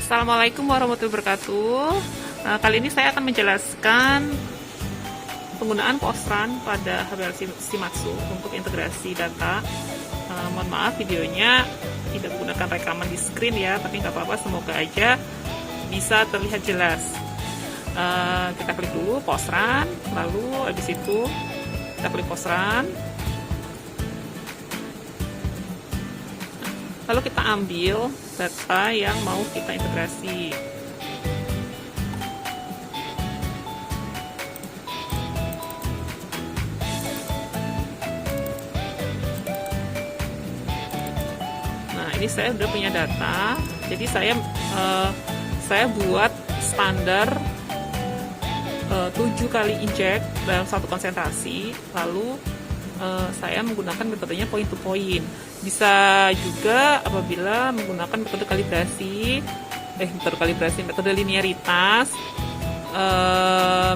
Assalamualaikum warahmatullahi wabarakatuh. Kali ini saya akan menjelaskan penggunaan Postran pada HPLC Shimatsu untuk integrasi data. Mohon maaf videonya tidak menggunakan rekaman di screen ya, tapi nggak apa-apa, semoga aja bisa terlihat jelas. Kita klik dulu Postran, lalu habis itu kita klik Postran. Lalu kita ambil data yang mau kita integrasi. Nah, ini saya udah punya data. Jadi saya buat standar 7 kali inject dalam satu konsentrasi. Lalu saya menggunakan metodenya point to point. Bisa juga apabila menggunakan metode metode linearitas,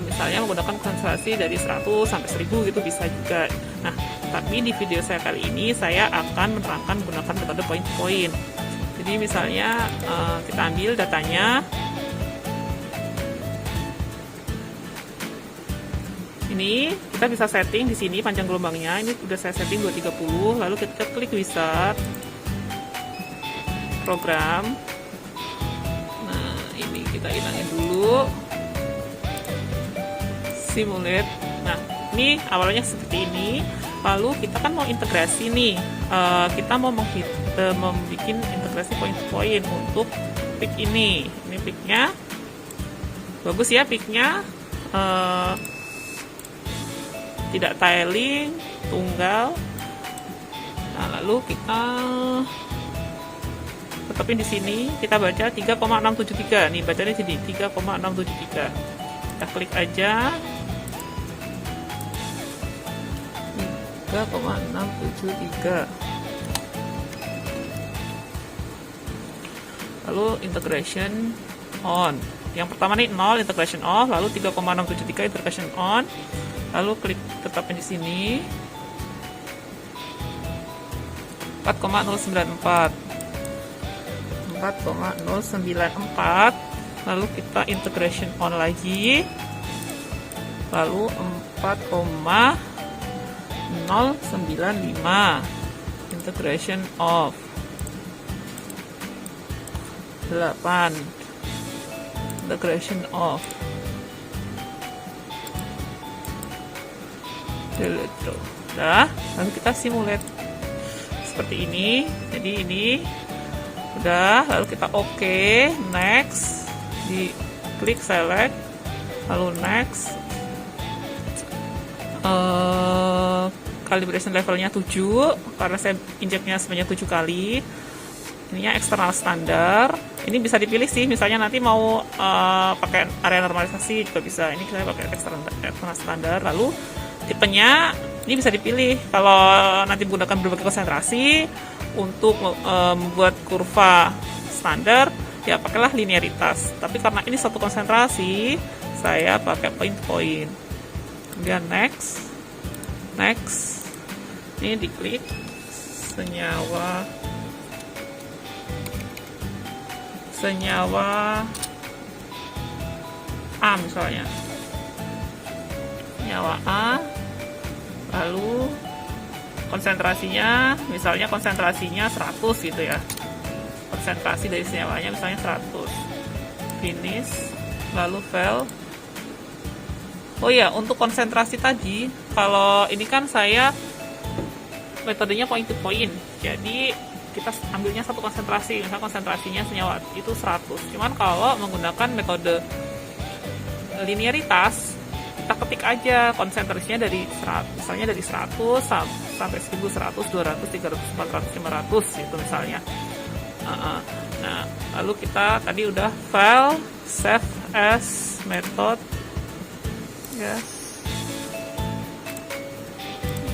misalnya menggunakan konsentrasi dari 100 sampai 1000 gitu bisa juga. Nah, tapi di video saya kali ini saya akan menerangkan menggunakan metode point to point. Jadi misalnya kita ambil datanya. Ini kita bisa setting di sini panjang gelombangnya. Ini udah saya setting 230. Lalu kita klik wizard program. Nah, ini kita hilangin dulu. Simulate. Nah, ini awalnya seperti ini. Lalu kita kan mau integrasi nih. Kita mau membuat integrasi point to point untuk peak ini. Ini peaknya bagus ya, peaknya. Tidak tiling, tunggal. Nah, lalu kita tetapin di sini, kita baca 3,673. Nih, bacanya di sini 3,673. Kita klik aja. 3,673. Lalu integration on. Yang pertama nih 0 integration off, lalu 3,673 integration on. Lalu klik tetapin di sini 4,094. Lalu kita integration on lagi, lalu 4,095 integration off, 8 integration off. Udah, lalu kita simulate seperti ini. Jadi ini udah, lalu kita oke, next, di klik select, lalu next. Calibration levelnya 7 karena saya injeknya sebanyak 7 kali. Ininya eksternal standar. Ini bisa dipilih sih, misalnya nanti mau pakai area normalisasi juga bisa. Ini saya pakai eksternal standar. Lalu tipenya ini bisa dipilih. Kalau nanti menggunakan berbagai konsentrasi untuk membuat kurva standar, ya pakailah linearitas. Tapi karena ini satu konsentrasi, saya pakai point to point. Kemudian next. Ini diklik senyawa A misalnya. Senyawa A, lalu konsentrasinya, misalnya konsentrasinya 100 gitu ya, konsentrasi dari senyawanya misalnya 100, finish, lalu fail. Oh ya, untuk konsentrasi tadi, kalau ini kan saya metodenya point to point, jadi kita ambilnya satu konsentrasi, misalnya konsentrasinya senyawa itu 100. Cuman kalau menggunakan metode linearitas, kita ketik aja konsentrasinya dari 100, misalnya dari 100 sampai 1100, 200, 300, 400, 500 itu misalnya. Nah, lalu kita tadi udah file save as method, yes,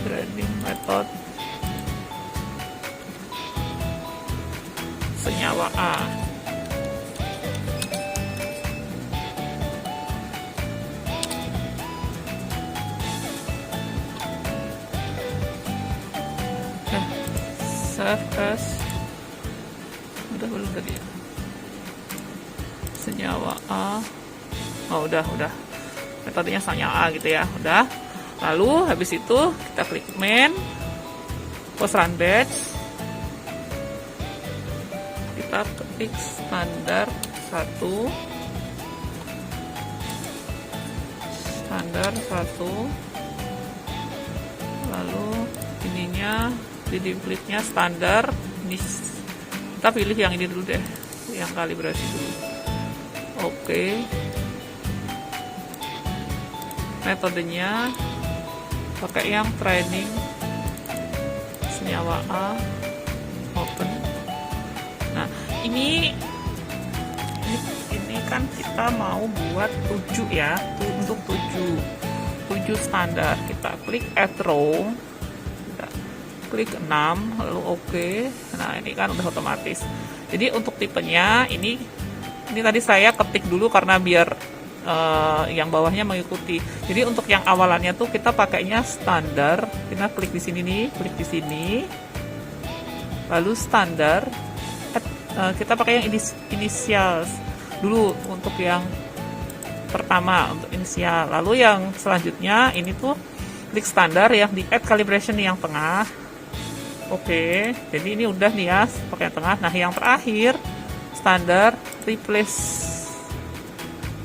grading method senyawa A. Save as, udah belum tadi ya? senyawa A. Oh, udah metodenya senyawa A gitu ya, udah. Lalu habis itu kita klik main, post run batch, kita klik standar 1, lalu ininya di template-nya standar. Ini kita pilih yang ini dulu deh, yang kalibrasi dulu. Oke. Metodenya pakai yang training senyawa A, open. Nah, ini kan kita mau buat 7 ya, untuk 7 standar. Kita klik add row, kita klik 6, lalu oke. Nah, ini kan udah otomatis. Jadi untuk tipenya ini tadi saya ketik dulu karena biar yang bawahnya mengikuti. Jadi untuk yang awalannya tuh kita pakainya standar. Kita klik di sini nih, klik di sini, lalu standar. Kita pakai yang inisial dulu untuk yang pertama, untuk inisial. Lalu yang selanjutnya ini tuh klik standar yang di add calibration yang tengah. Oke, jadi ini udah nih ya pakai yang tengah. Nah, yang terakhir standar replace.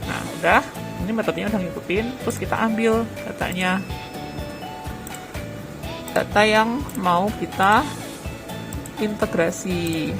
Nah, udah, ini metodenya udah ngikutin. Terus kita ambil datanya, data yang mau kita integrasi.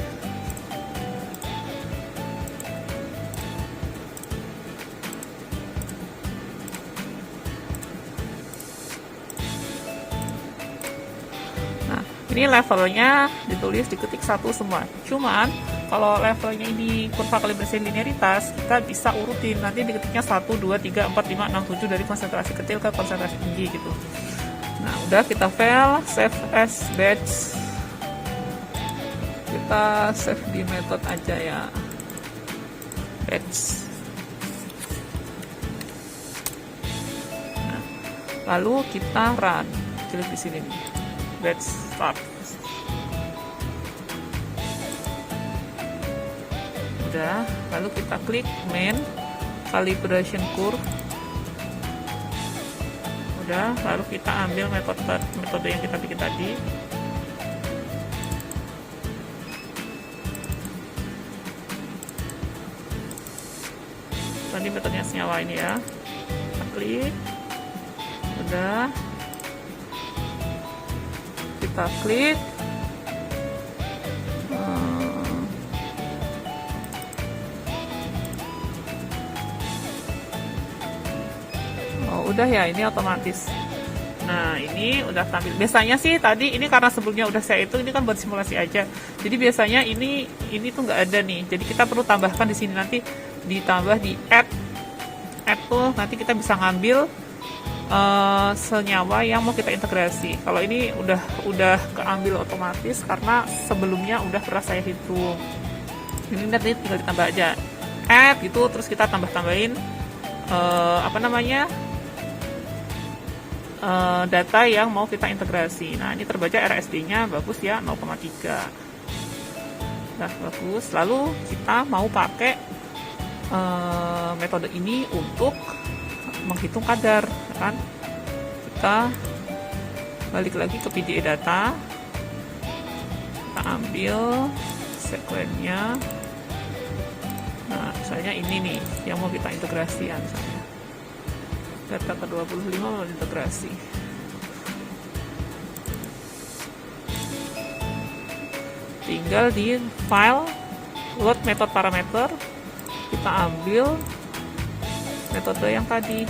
Ini levelnya ditulis diketik 1 semua. Cuman kalau levelnya ini kurva kalibrasi linearitas, kita bisa urutin. Nanti diketiknya 1, 2, 3, 4, 5, 6, 7 dari konsentrasi kecil ke konsentrasi tinggi gitu. Nah, udah kita file, save as batch. Kita save di method aja ya. Batch. Nah, lalu kita run. Klik di sini nih. Batch start. Udah, lalu kita klik main calibration curve. Udah, lalu kita ambil metode yang kita bikin tadi. Tadi metodenya senyawa ini ya. Kita klik. Udah. Kita klik. Oh, udah ya, ini otomatis. Nah, ini udah tampil. Biasanya sih tadi ini karena sebelumnya udah saya ini kan buat simulasi aja. Jadi biasanya ini tuh nggak ada nih. Jadi kita perlu tambahkan di sini, nanti ditambah di add tuh nanti kita bisa ngambil senyawa yang mau kita integrasi. Kalau ini udah keambil otomatis karena sebelumnya udah pernah saya hitung. Ini nanti tinggal ditambah aja add gitu, terus kita tambahin data yang mau kita integrasi. Nah, ini terbaca RSD-nya bagus ya, 0,3. Nah, bagus. Lalu kita mau pakai metode ini untuk menghitung kadar, kan? Kita balik lagi ke PDA data, kita ambil sekuennya. Nah, misalnya ini nih yang mau kita integrasi ya, misalnya data ke 25 mau integrasi. Tinggal di file load method parameter, kita ambil metode yang tadi.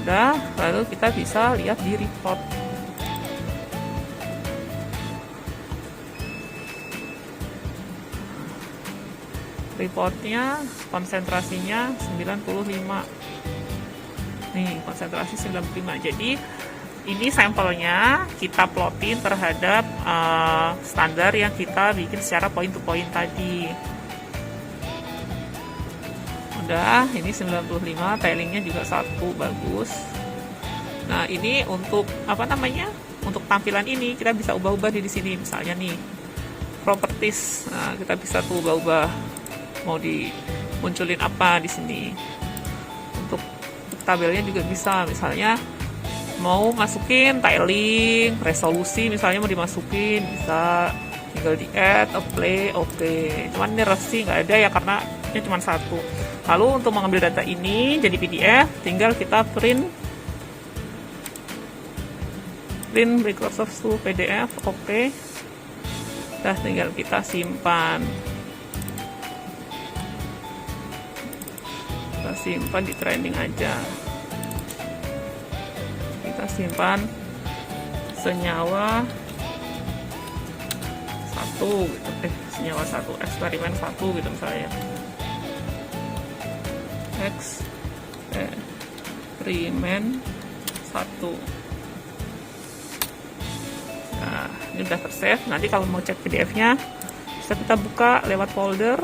Udah, lalu kita bisa lihat di report. Reportnya konsentrasinya 95. Nih, konsentrasi 95. Jadi ini sampelnya kita plotin terhadap standar yang kita bikin secara point to point tadi. Udah, ini 95, tailingnya juga 1, bagus. Nah, ini untuk apa namanya? Untuk tampilan ini kita bisa ubah-ubah di sini, misalnya nih properties. Nah, kita bisa tuh ubah-ubah mau dimunculin apa di sini. Untuk tabelnya juga bisa, misalnya mau masukin tiling, resolusi misalnya mau dimasukin, bisa tinggal di add, apply, oke. Cuman ini resi nggak ada ya karena ini cuma satu. Lalu untuk mengambil data ini jadi PDF, tinggal kita print Microsoft to PDF, oke. Udah tinggal kita simpan. Kita simpan di training aja. Kita simpan senyawa satu gitu, senyawa satu, eksperimen satu gitu misalnya. Eksperimen satu. Nah, ini udah tersave. Nanti kalau mau cek PDF-nya bisa kita buka lewat folder,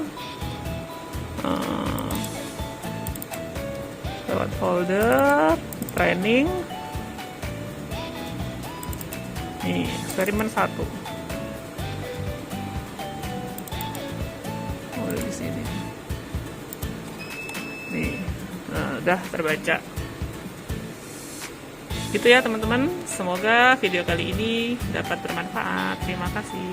training. Nih, eksperimen satu. Oh, di sini. Nih, nah, udah terbaca. Gitu ya teman-teman, semoga video kali ini dapat bermanfaat. Terima kasih.